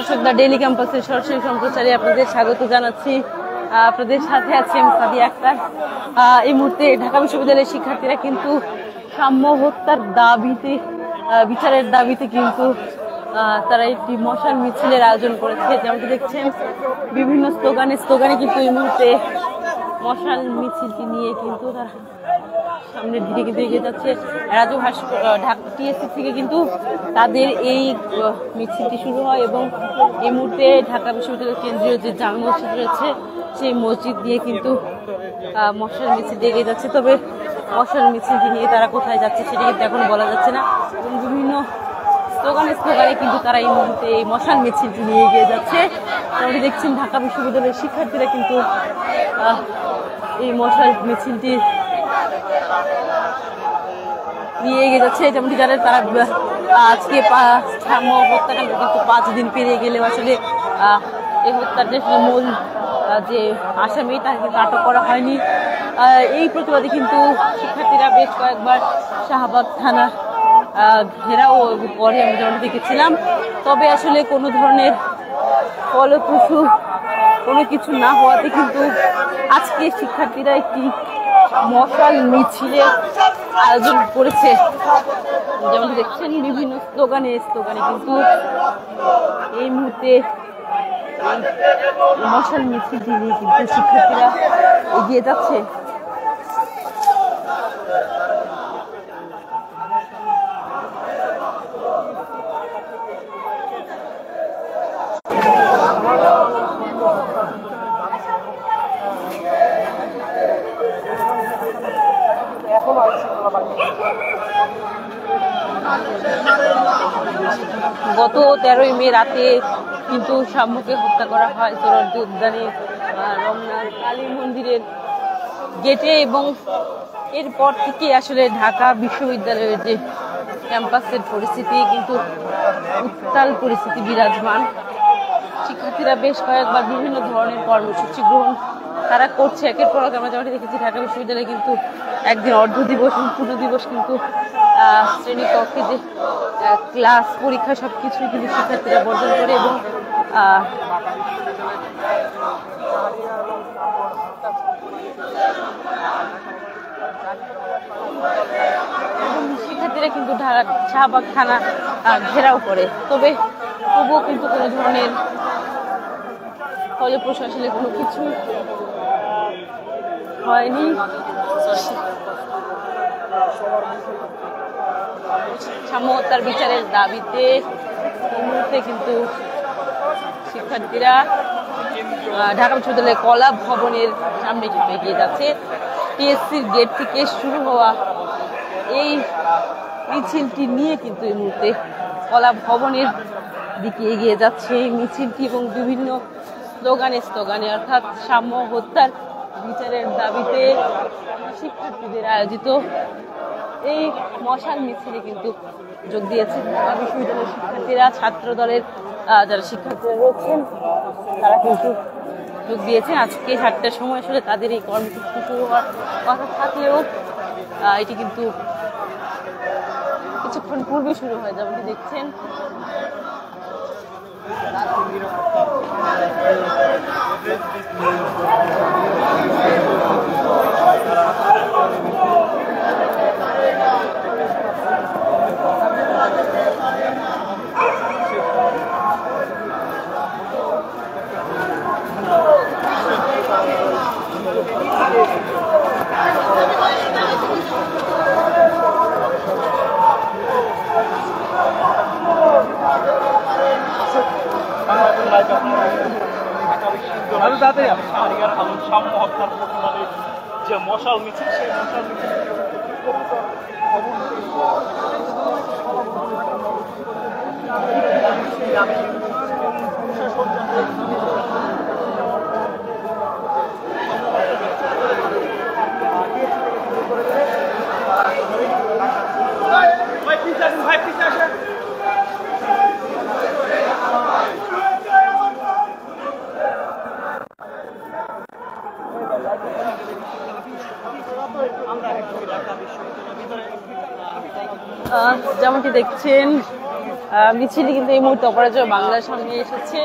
দর্শক, the daily ক্যাম্পাসের সরাসরি সম্প্রচারে আপনাদের স্বাগত জানাচ্ছি। আপনাদের সাথে আছি আমি সাদিয়া আক্তার। এই মুহূর্তে ঢাকা বিশ্ববিদ্যালয়ের শিক্ষার্থীরা কিন্তু সাম্য হত্যার দাবিতে, বিচারের দাবিতে কিন্তু তারা একটি মশাল মিছিলের আয়োজন করেছে। যেমনটি দেখছেন বিভিন্ন স্লোগানে কিন্তু এই মুহূর্তে মশাল মিছিলটি নিয়ে কিন্তু তারা সামনের দিকে কিন্তু এগিয়ে যাচ্ছে। রাজু ঢাকা টিএসসি থেকে কিন্তু তাদের এই মিছিলটি শুরু হয় এবং এই মুহূর্তে ঢাকা বিশ্ববিদ্যালয়ের কেন্দ্রীয় যে জামে মসজিদ রয়েছে সেই মসজিদ দিয়ে কিন্তু মশাল মিছিলটি এগিয়ে যাচ্ছে। তবে মশাল মিছিলটি নিয়ে তারা কোথায় যাচ্ছে সেটা কিন্তু এখন বলা যাচ্ছে না এবং বিভিন্ন স্লোগানে কিন্তু তারা এই মুহূর্তে এই মশাল মিছিলটি নিয়ে এগিয়ে যাচ্ছে। আপনি দেখছেন ঢাকা বিশ্ববিদ্যালয়ের শিক্ষার্থীরা কিন্তু এই মশাল মিছিলটি নিয়ে এগিয়ে যাচ্ছে। যেমনটি জানেন তারা আজকে হত্যাকাণ্ড কিন্তু 5 দিন পেরিয়ে গেলেও আসলে এই হত্যার যে মূল যে আসামি তাকে কিন্তু আটক করা হয়নি। এই প্রতিবাদে কিন্তু শিক্ষার্থীরা বেশ কয়েকবার শাহবাগ থানা ঘেরাও পরে আমি যেমন দেখেছিলাম। তবে আসলে কোনো ধরনের ফলপ্রসূ কোনো কিছু না হওয়াতে কিন্তু আজকে শিক্ষার্থীরা একটি মশাল মিছিলের আয়োজন করেছে। যেমন দেখছেন বিভিন্ন স্লোগানে কিন্তু এই মুহূর্তে মশাল মিছিলটি নিয়ে কিন্তু শিক্ষার্থীরা এগিয়ে যাচ্ছে। গত 13ই মে রাতে কিন্তু শাম্যকে হত্যা করা হয় সোহরাওয়ার্দী উদ্যানে রমনা কালী মন্দিরের গেটে এবং এরপর থেকে আসলে ঢাকা বিশ্ববিদ্যালয়ের যে ক্যাম্পাসের পরিস্থিতি কিন্তু উত্তাল পরিস্থিতি বিরাজমান। শিক্ষার্থীরা বেশ কয়েকবার বিভিন্ন ধরনের কর্মসূচি গ্রহণ তারা করছে। একের পর আমরা যেমন দেখেছি ঢাকা বিশ্ববিদ্যালয়ে কিন্তু একদিন অর্ধ দিবস এবং পূর্ণ দিবস কিন্তু শ্রেণীকক্ষে যে ক্লাস পরীক্ষা সবকিছুই কিন্তু শিক্ষার্থীরা বর্জন করে এবং শিক্ষার্থীরা কিন্তু শাহবাগ থানা ঘেরাও করে। তবে তবুও কিন্তু কোনো ধরনের ফলপ্রসূ আসলে কোনো কিছু হয়নি। সাম্য হত্যার বিচারের দাবিতে এই মুহূর্তে কিন্তু শিক্ষার্থীরা ঢাকা বিশ্ববিদ্যালয়ের কলা ভবনের সামনে কিন্তু এগিয়ে যাচ্ছে। টিএসসির গেট থেকে শুরু হওয়া এই মিছিলটি নিয়ে কিন্তু এই মুহূর্তে কলা ভবনের দিকে এগিয়ে যাচ্ছে এই মিছিলটি এবং বিভিন্ন স্লোগানে অর্থাৎ সাম্য হত্যার বিচারের দাবিতে শিক্ষার্থীদের আয়োজিত এই মশাল মিছিলে কিন্তু যোগ দিয়েছে ঢাকা বিশ্ববিদ্যালয়ের শিক্ষার্থীরা। ছাত্র দলের যারা শিক্ষার্থীরা রয়েছেন তারা কিন্তু যোগ দিয়েছেন। আজকে 7টার সময় আসলে তাদের এই কর্মসূচি শুরু হওয়ার কথা থাকলেও এটি কিন্তু কিছুক্ষণ পূর্বে শুরু হয়। যেমনটি দেখছেন সাম্য হত্যার প্রতিবাদে যে মশাল মিছিল সেই মশাল মিছিল যেমনটি দেখছেন মিছিলটি কিন্তু এই মুহূর্তে অপরাজয় বাংলার সামনে এসেছে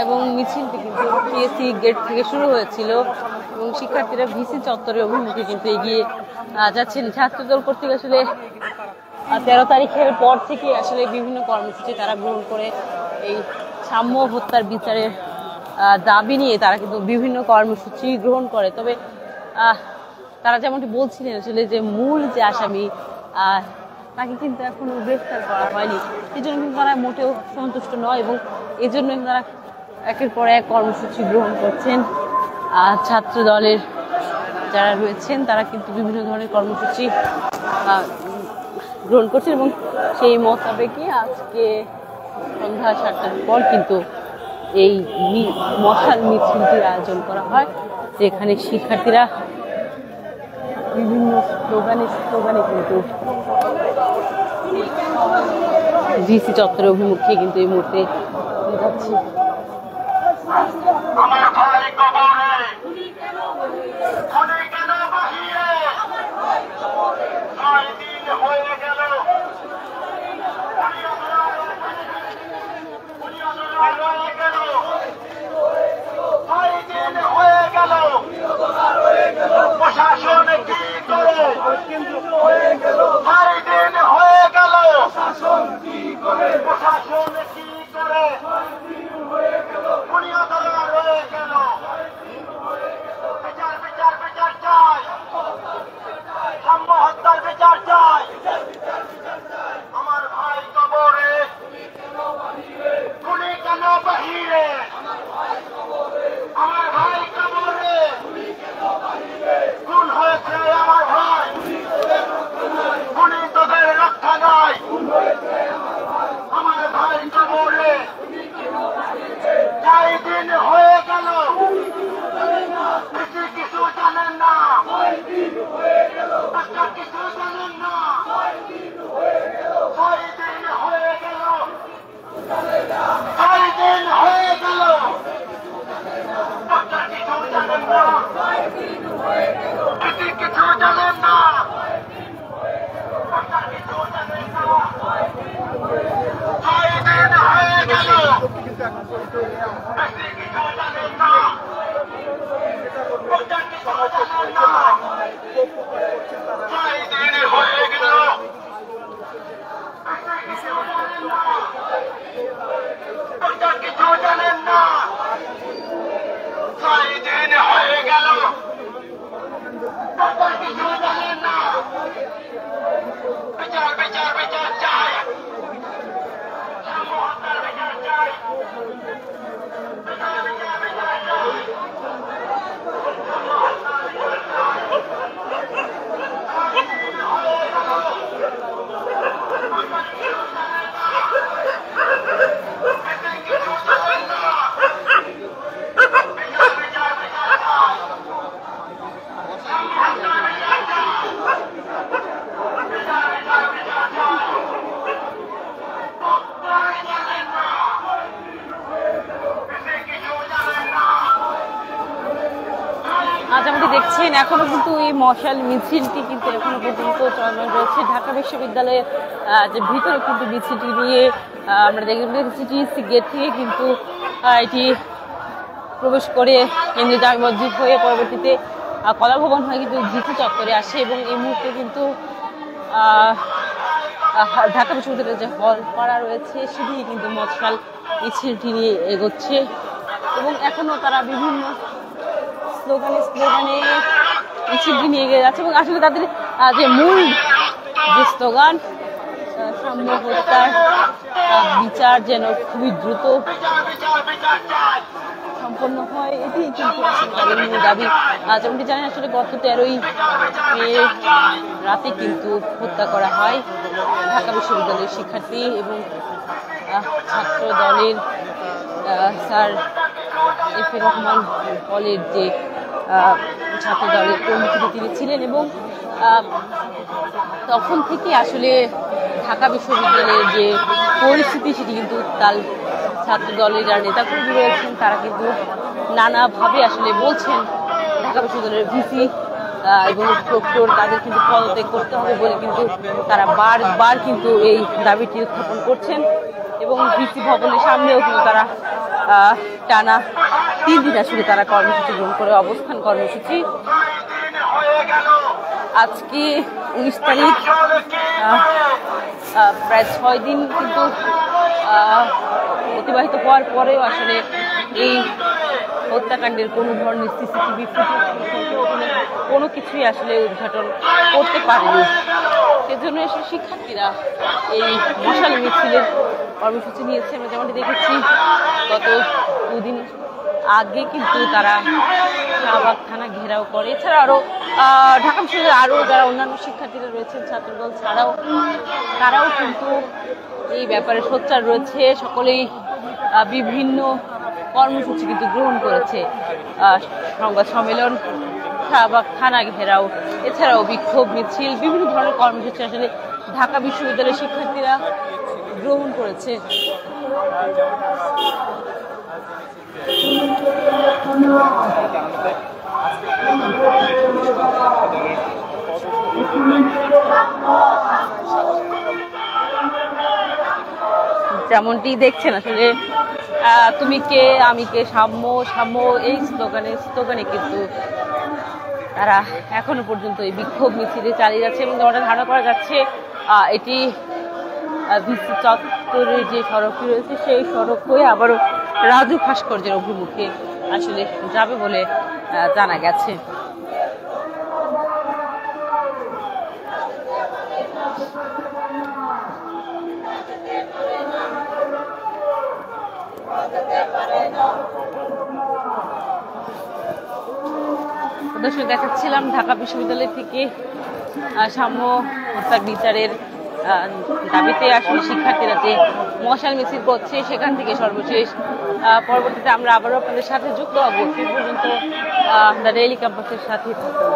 এবং মিছিলটি কিন্তু পিএসসি গেট থেকে শুরু হয়েছিল এবং শিক্ষার্থীরা ভিসি চত্বরের অভিমুখে কিন্তু এগিয়ে যাচ্ছেন। ছাত্রদল কর্তৃক আসলে 13 তারিখের পর থেকে আসলে বিভিন্ন কর্মসূচি তারা গ্রহণ করে এই সাম্য হত্যার বিচারের দাবি নিয়ে তারা কিন্তু বিভিন্ন কর্মসূচি গ্রহণ করে। তবে তারা যেমনটি বলছিলেন আসলে যে মূল যে আসামি তাকে কিন্তু এখনো গ্রেফতার করা হয়নি, এই জন্য কিন্তু তারা মোটেও সন্তুষ্ট নয় এবং এই জন্য তারা একের পর এক কর্মসূচি গ্রহণ করছেন। ছাত্র দলের যারা রয়েছেন তারা কিন্তু বিভিন্ন ধরনের কর্মসূচি গ্রহণ করছেন এবং সেই মোতাবেকই আজকে সন্ধ্যা 7টার পর কিন্তু এই মশাল মিছিলটির আয়োজন করা হয়, যেখানে শিক্ষার্থীরা বিভিন্ন স্লোগানে কিন্তু ভিসি চত্বরের অভিমুখে কিন্তু এই মুহূর্তে যাচ্ছে। প্রশাসন কি করে হয়ে গেল, প্রশাসন কি করে বুনিয়াদরা রয়ে গেল, বিচার বিচার বিচার চাই, সাম্য হত্যার বিচার চাই। আমার ভাই কবরে খুনি কেন বাহিরে, আমার ভাই কবরে খুন হয়েছে আমার ভাই, খুনি তোদের রক্ষা নাই, আমার ভাই কবরে চাই দিন হয়ে গেল, কিছু জানেন না, কিছু জানেন না, 6 দিন হয়ে গেল, 6 দিন হয়ে গেল, কিছু জানেন না, কিছু জানেন না, কিছু জানেন না, 6 দিন হয়ে গেল, কিছু জানেন না, বিচার বিচার বিচার চাই, বিচার চাই, বিচার বিচার বিচার চাই। যেমনটি দেখছেন এখনো কিন্তু এই মশাল মিছিলটি কিন্তু এখনো পর্যন্ত চলমান রয়েছে। ঢাকা বিশ্ববিদ্যালয়ের যে ভিতরে কিন্তু মিছিলটি নিয়ে আমরা দেখেছি টিএসসি গেট থেকে কিন্তু এটি প্রবেশ করে কেন্দ্রীয় জামে মসজিদ হয়ে পরবর্তীতে কলাভবন হয়ে কিন্তু ভিসি চত্বরে আসে এবং এই মুহূর্তে কিন্তু ঢাকা বিশ্ববিদ্যালয়ের যে হল পাড়া রয়েছে সেটি কিন্তু মশাল মিছিলটি নিয়ে এগোচ্ছে এবং এখনো তারা বিভিন্ন স্লোগানে মিছিলটি নিয়ে গিয়ে যাচ্ছে এবং আসলে তাদের যে মূল যে স্লোগান সাম্য হত্যার বিচার যেন খুবই দ্রুত সম্পন্ন হয়, এটি কিন্তু তাদের মূল দাবি। যেমনটি জানেন আসলে গত 13ই মে রাতে কিন্তু হত্যা করা হয় ঢাকা বিশ্ববিদ্যালয়ের শিক্ষার্থী এবং ছাত্র দলের স্যার এফ.এ. রহমান হলের যে ছাত্র দলের কর্মী তিনি ছিলেন এবং তখন থেকে আসলে ঢাকা বিশ্ববিদ্যালয়ের যে পরিস্থিতি সেটি কিন্তু তার ছাত্র দলের যারা নেতাকর্মী রয়েছেন তারা কিন্তু নানাভাবে আসলে বলছেন ঢাকা বিশ্ববিদ্যালয়ের ভিসি এবং প্রক্টর তাদের কিন্তু পদত্যাগ করতে হবে বলে কিন্তু তারা বারবার কিন্তু এই দাবিটি উত্থাপন করছেন। এবং ভিসি ভবনের সামনেও কিন্তু তারা টানা 3 দিন আসলে তারা কর্মসূচি গ্রহণ করে অবস্থান কর্মসূচি। আজকে 19 তারিখ, প্রায় 6 দিন কিন্তু অতিবাহিত হওয়ার পরেও আসলে এই হত্যাকাণ্ডের কোনো ধরনের সিসিটিভি ফুটেজ কোনো কিছুই আসলে উদ্ঘাটন করতে পারেনি। সেজন্য আসলে শিক্ষার্থীরা এই মশাল মিছিলের কর্মসূচি নিয়েছে। আমরা যেমনটি দেখেছি গত 2 দিন আগে কিন্তু তারা শাহবাগ থানা ঘেরাও করে। এছাড়া আরো ঢাকা বিশ্ববিদ্যালয়ের আরো যারা অন্যান্য শিক্ষার্থীরা রয়েছেন ছাত্রদল ছাড়াও তারাও কিন্তু এই ব্যাপারে সোচ্চার রয়েছে। সকলেই বিভিন্ন কর্মসূচি কিন্তু গ্রহণ করেছে। সংবাদ সম্মেলন, শাহবাগ থানা ঘেরাও, এছাড়াও বিক্ষোভ মিছিল, বিভিন্ন ধরনের কর্মসূচি আসলে ঢাকা বিশ্ববিদ্যালয়ের শিক্ষার্থীরা গ্রহণ করেছে। যেমনটি দেখছেন আসলে তুমি কে আমি কে, সাম্য সাম্য, এই স্লোগানে কিন্তু তারা এখনো পর্যন্ত এই বিক্ষোভ মিছিলে চালিয়ে যাচ্ছে। এবং যেমনটা ধারণা করা যাচ্ছে এটি ভিসি চত্বরের যে সড়কটি রয়েছে সেই সড়ক হয়ে আবারও রাজু ভাস্কর্যের অভিমুখে আসলে যাবে বলে জানা গেছে। দর্শক দেখাচ্ছিলাম ঢাকা বিশ্ববিদ্যালয় থেকে সাম্য হত্যার বিচারের দাবিতে আসলে শিক্ষার্থীরা যে মশাল মিছিল করছে সেখান থেকে সর্বশেষ। পরবর্তীতে আমরা আবারও আপনাদের সাথে যুক্ত হবো। সে পর্যন্ত দ্য ডেইলি ক্যাম্পাসের সাথে থাকুন।